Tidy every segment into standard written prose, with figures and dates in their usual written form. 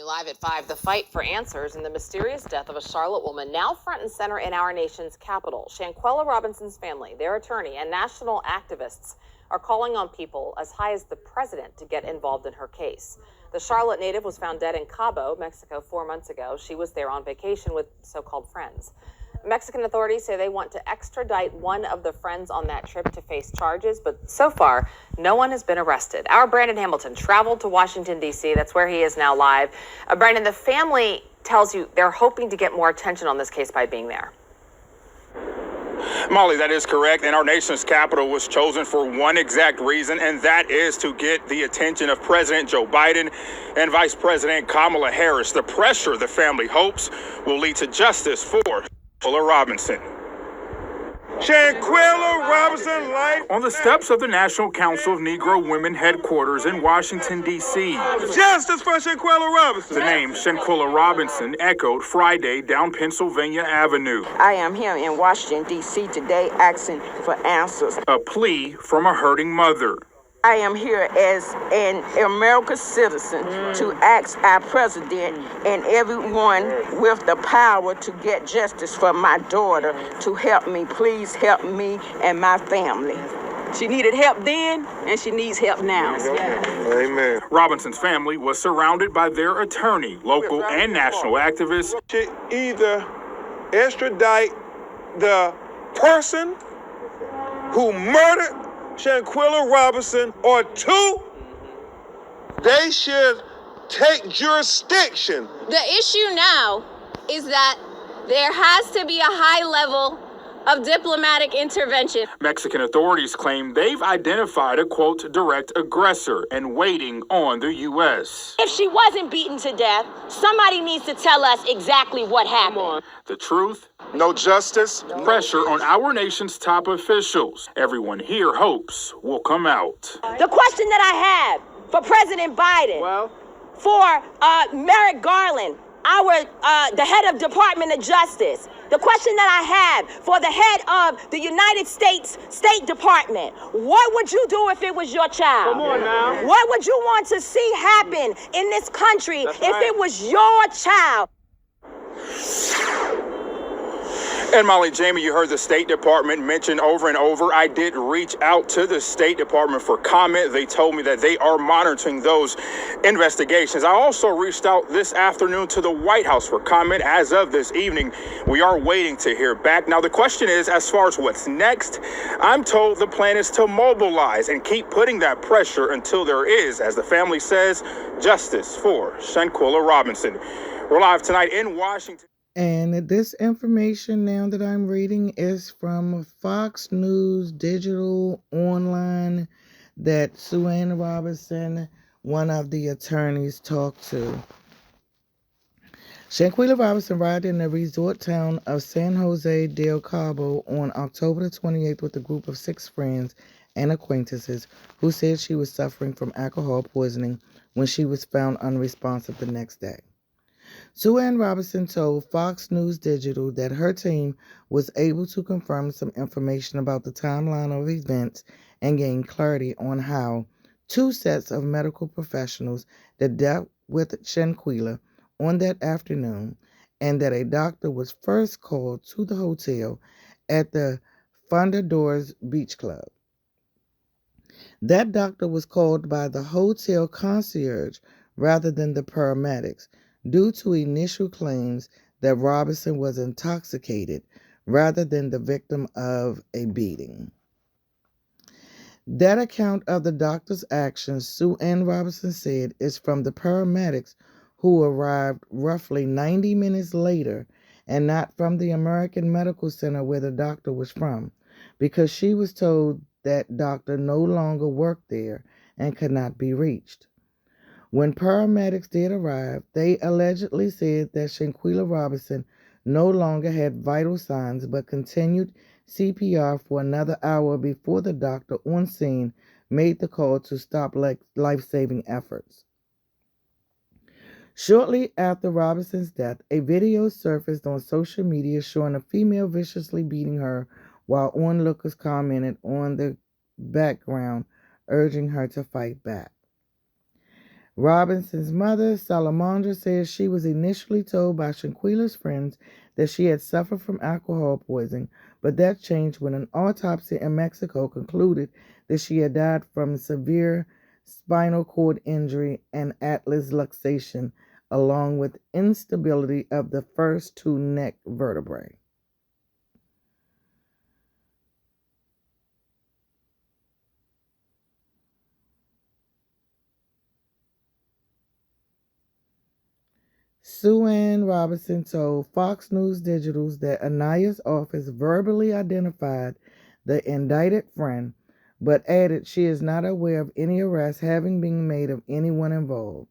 Live at 5, the fight for answers in the mysterious death of a Charlotte woman now front and center in our nation's capital. Shanquella Robinson's family, their attorney, and national activists are calling on people as high as the president to get involved in her case. The Charlotte native was found dead in Cabo, Mexico 4 months ago. She was there on vacation with so-called friends. Mexican authorities say they want to extradite one of the friends on that trip to face charges, but so far, no one has been arrested. Our Brandon Hamilton traveled to Washington, D.C. That's where he is now live. Brandon, the family tells you they're hoping to get more attention on this case by being there. Molly, that is correct. And our nation's capital was chosen for one exact reason, and that is to get the attention of President Joe Biden and Vice President Kamala Harris. The pressure the family hopes will lead to justice for Shanquella Robinson. Shanquella Robinson life. On the steps of the National Council of Negro Women headquarters in Washington, D.C. Justice for Shanquella Robinson. The name Shanquella Robinson echoed Friday down Pennsylvania Avenue. I am here in Washington, D.C. today asking for answers. A plea from a hurting mother. I am here as an American citizen to ask our president and everyone with the power to get justice for my daughter to help me. Please help me and my family. She needed help then, and she needs help now. Amen. Robinson's family was surrounded by their attorney, local and national activists. Should either extradite the person who murdered Shanquella Robinson, or two, they should take jurisdiction. The issue now is that there has to be a high level of diplomatic intervention. Mexican authorities claim they've identified a, quote, direct aggressor and waiting on the U.S. If she wasn't beaten to death, somebody needs to tell us exactly what happened. The truth? No justice. Pressure on our nation's top officials. Everyone here hopes will come out. The question that I have for President Biden, for Merrick Garland, the head of Department of Justice, the question that I have for the head of the United States State Department, what would you do if it was your child? Come on now. What would you want to see happen in this country if it was your child? And Molly, Jamie, you heard the State Department mention over and over. I did reach out to the State Department for comment. They told me that they are monitoring those investigations. I also reached out this afternoon to the White House for comment. As of this evening, we are waiting to hear back. Now, the question is, as far as what's next, I'm told the plan is to mobilize and keep putting that pressure until there is, as the family says, justice for Shanquella Robinson. We're live tonight in Washington. And this information now that I'm reading is from Fox News Digital Online that Sue Ann Robinson, one of the attorneys, talked to. Shanquella Robinson arrived in the resort town of San Jose del Cabo on October the 28th with a group of 6 friends and acquaintances who said she was suffering from alcohol poisoning when she was found unresponsive the next day. Sue Ann Robinson told Fox News Digital that her team was able to confirm some information about the timeline of events and gain clarity on how 2 sets of medical professionals that dealt with Shanquella on that afternoon, and that a doctor was first called to the hotel at the Fundadores Beach Club. That doctor was called by the hotel concierge rather than the paramedics, due to initial claims that Robinson was intoxicated rather than the victim of a beating. That account of the doctor's actions, Sue Ann Robinson said, is from the paramedics who arrived roughly 90 minutes later and not from the American Medical Center where the doctor was from, because she was told that doctor no longer worked there and could not be reached. When paramedics did arrive, they allegedly said that Shanquella Robinson no longer had vital signs but continued CPR for another hour before the doctor on scene made the call to stop life-saving efforts. Shortly after Robinson's death, a video surfaced on social media showing a female viciously beating her while onlookers commented on the background, urging her to fight back. Robinson's mother, Salamandra, says she was initially told by Shanquella's friends that she had suffered from alcohol poisoning, but that changed when an autopsy in Mexico concluded that she had died from severe spinal cord injury and atlas luxation, along with instability of the first two neck vertebrae. Sue Ann Robinson told Fox News Digital that Anaya's office verbally identified the indicted friend, but added she is not aware of any arrests having been made of anyone involved.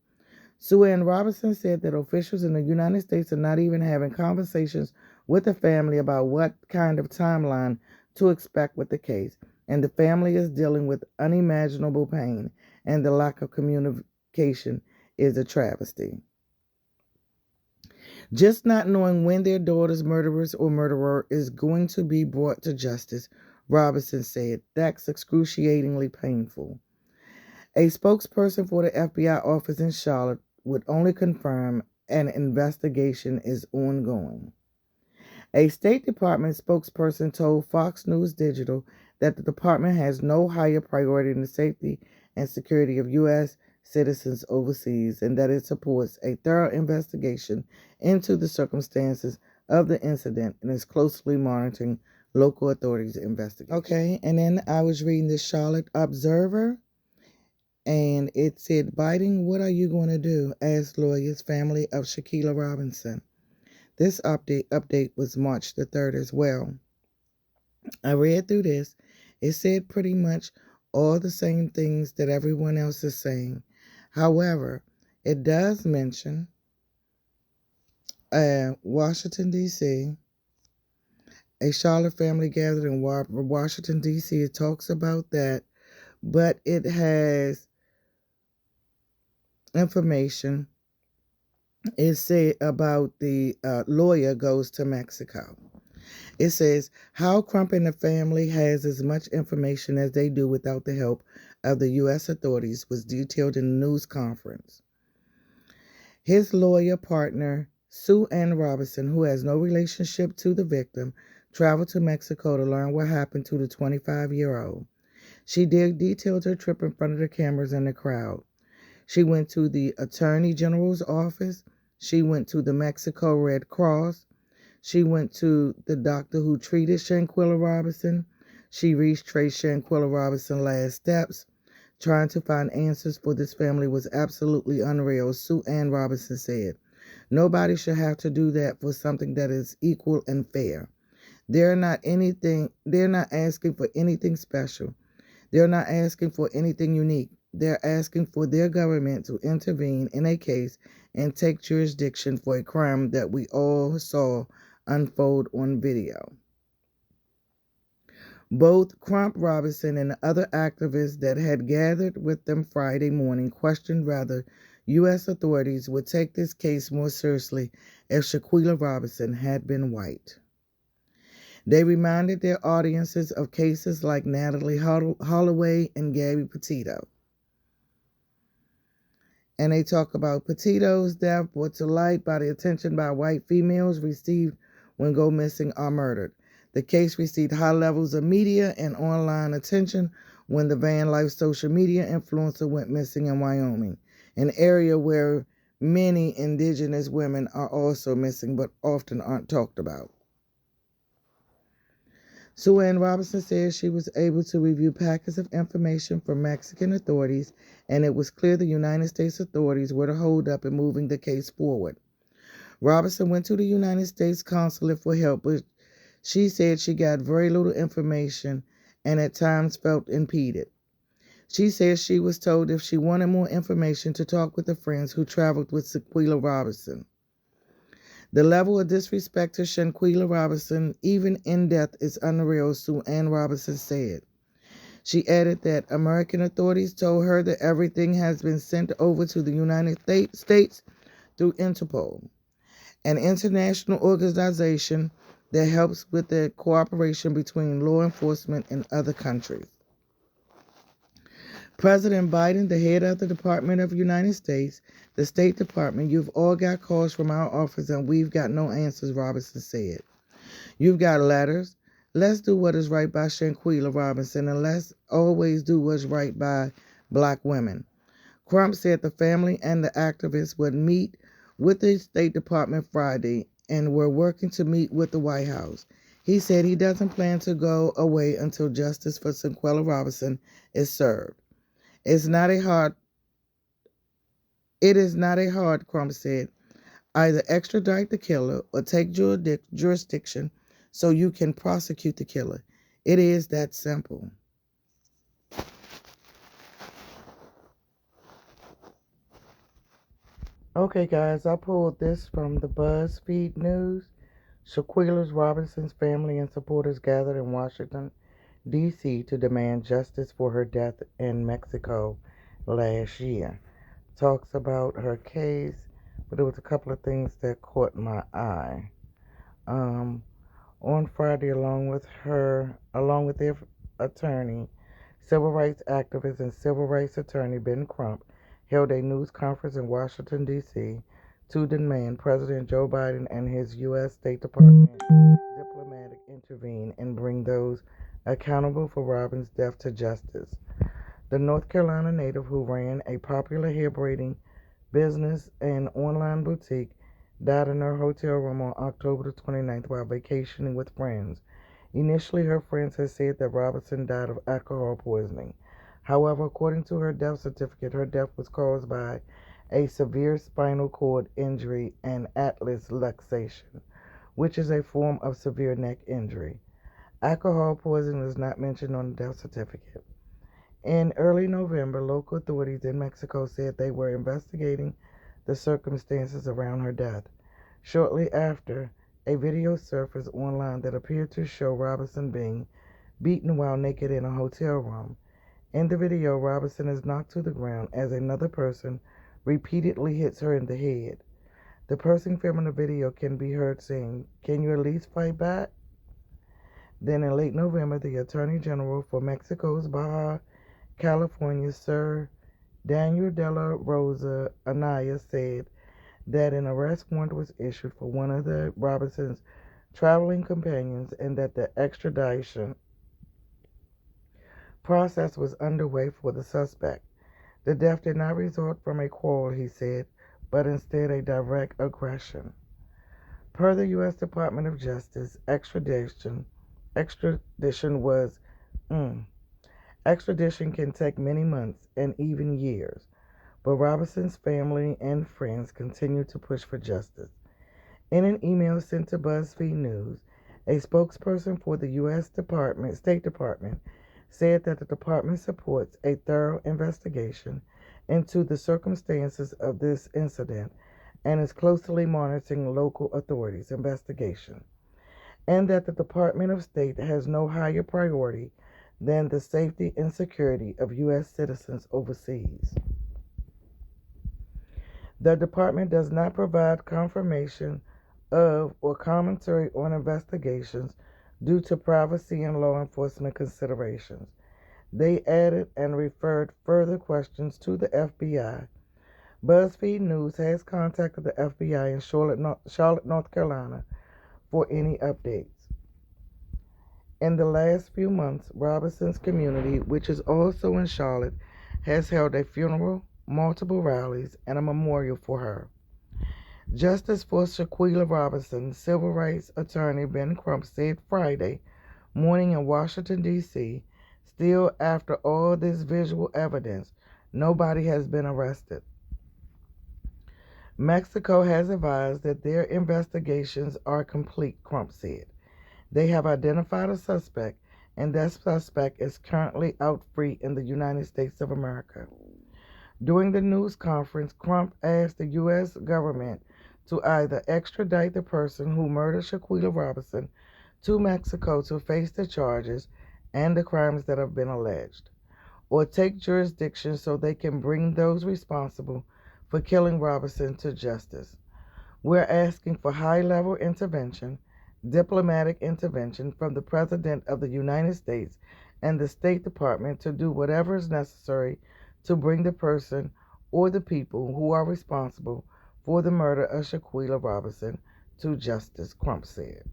Sue Ann Robinson said that officials in the United States are not even having conversations with the family about what kind of timeline to expect with the case, and the family is dealing with unimaginable pain, and the lack of communication is a travesty. Just not knowing when their daughter's murderers or murderer is going to be brought to justice, Robinson said, that's excruciatingly painful. A spokesperson for the FBI office in Charlotte would only confirm an investigation is ongoing. A State Department spokesperson told Fox News Digital that the department has no higher priority than the safety and security of U.S. citizens overseas, and that it supports a thorough investigation into the circumstances of the incident and is closely monitoring local authorities' investigation. Okay, and then I was reading the Charlotte Observer, and it said, Biden, what are you going to do? Asked lawyers, family of Shanquella Robinson. This update was March the 3rd as well. I read through this. It said pretty much all the same things that everyone else is saying. However, it does mention Washington, D.C., a Charlotte family gathered in Washington, D.C. It talks about that, but it has information. It said about the lawyer goes to Mexico. It says how Crump and the family has as much information as they do without the help of the U.S. authorities was detailed in the news conference. His lawyer partner, Sue Ann Robinson, who has no relationship to the victim, traveled to Mexico to learn what happened to the 25-year-old. She detailed her trip in front of the cameras and the crowd. She went to the Attorney General's office. She went to the Mexico Red Cross. She went to the doctor who treated Shanquella Robinson. She retraced Shanquella Robinson's last steps. Trying to find answers for this family was absolutely unreal, Sue Ann Robinson said. Nobody should have to do that for something that is equal and fair. They're not asking for anything special. They're not asking for anything unique. They're asking for their government to intervene in a case and take jurisdiction for a crime that we all saw unfold on video. Both Crump Robinson and the other activists that had gathered with them Friday morning questioned whether U.S. authorities would take this case more seriously if Shanquella Robinson had been white. They reminded their audiences of cases like Natalie Holloway and Gabby Petito. And they talk about Petito's death brought to light by the attention by white females received when go missing or murdered. The case received high levels of media and online attention when the van life social media influencer went missing in Wyoming, an area where many indigenous women are also missing but often aren't talked about. Sue Ann Robinson says she was able to review packets of information from Mexican authorities, and it was clear the United States authorities were the holdup in moving the case forward. Robinson went to the United States consulate for help, but she said she got very little information and at times felt impeded. She says she was told if she wanted more information to talk with the friends who traveled with Shanquella Robinson. The level of disrespect to Shanquella Robinson, even in death, is unreal, Sue Ann Robinson said. She added that American authorities told her that everything has been sent over to the United States through Interpol, an international organization that helps with the cooperation between law enforcement in other countries. President Biden, the head of the Department of the United States, the State Department, you've all got calls from our office and we've got no answers, Robinson said. You've got letters. Let's do what is right by Shanquella Robinson and let's always do what's right by black women. Crump said the family and the activists would meet with the State Department Friday and were working to meet with the White House. He said he doesn't plan to go away until justice for Shanquella Robinson is served. It is not a hard, Crump said. Either extradite the killer or take jurisdiction so you can prosecute the killer. It is that simple. Okay, guys, I pulled this from the BuzzFeed News. Shanquella Robinson's family and supporters gathered in Washington, D.C. to demand justice for her death in Mexico last year. Talks about her case, but there was a couple of things that caught my eye. On Friday, along with their attorney, civil rights activist and civil rights attorney Ben Crump held a news conference in Washington, D.C. to demand President Joe Biden and his U.S. State Department diplomatic intervene and bring those accountable for Robin's death to justice. The North Carolina native who ran a popular hair braiding business and online boutique died in her hotel room on October the 29th while vacationing with friends. Initially, her friends had said that Robinson died of alcohol poisoning. However, according to her death certificate, her death was caused by a severe spinal cord injury and atlas luxation, which is a form of severe neck injury. Alcohol poisoning is not mentioned on the death certificate. In early November, local authorities in Mexico said they were investigating the circumstances around her death. Shortly after, a video surfaced online that appeared to show Robinson being beaten while naked in a hotel room. In the video, Robinson is knocked to the ground as another person repeatedly hits her in the head. The person filming the video can be heard saying, "Can you at least fight back?" Then in late November, the Attorney General for Mexico's Baja California, Sir Daniel de la Rosa Anaya, said that an arrest warrant was issued for one of the Robinson's traveling companions and that the extradition process was underway for the suspect. The death did not result from a quarrel, he said, but instead a direct aggression. Per the U.S. Department of Justice, extradition can take many months and even years, but Robinson's family and friends continue to push for justice. In an email sent to BuzzFeed News, a spokesperson for the U.S. State Department said that the department supports a thorough investigation into the circumstances of this incident and is closely monitoring local authorities' investigation, and that the Department of State has no higher priority than the safety and security of U.S. citizens overseas. The department does not provide confirmation of or commentary on investigations due to privacy and law enforcement considerations. They added and referred further questions to the FBI. BuzzFeed News has contacted the FBI in Charlotte, North Carolina for any updates. In the last few months, Robinson's community, which is also in Charlotte, has held a funeral, multiple rallies, and a memorial for her. Justice for Shanquella Robinson, civil rights attorney Ben Crump said Friday morning in Washington, D.C., still after all this visual evidence, nobody has been arrested. Mexico has advised that their investigations are complete, Crump said. They have identified a suspect, and that suspect is currently out free in the United States of America. During the news conference, Crump asked the U.S. government to either extradite the person who murdered Shanquella Robinson to Mexico to face the charges and the crimes that have been alleged, or take jurisdiction so they can bring those responsible for killing Robinson to justice. We're asking for high-level intervention, diplomatic intervention from the President of the United States and the State Department to do whatever is necessary to bring the person or the people who are responsible for the murder of Shanquella Robinson to justice, Crump said.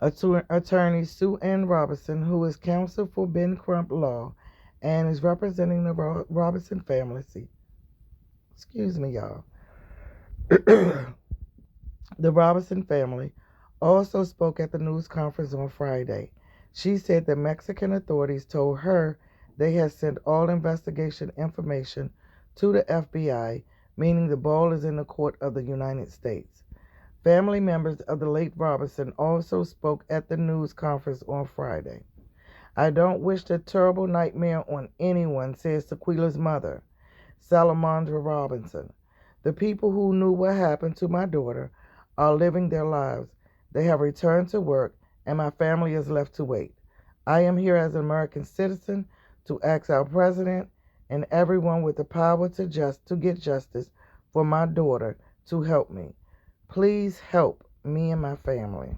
Attorney Sue Ann Robinson, who is counsel for Ben Crump Law and is representing the Robinson family, the Robinson family also spoke at the news conference on Friday. She said the Mexican authorities told her they had sent all investigation information to the FBI, meaning the ball is in the court of the United States. Family members of the late Robinson also spoke at the news conference on Friday. I don't wish a terrible nightmare on anyone, says Shanquella's mother, Salamandra Robinson. The people who knew what happened to my daughter are living their lives. They have returned to work, and my family is left to wait. I am here as an American citizen to ask our president and everyone with the power to get justice for my daughter to help me. Please help me and my family.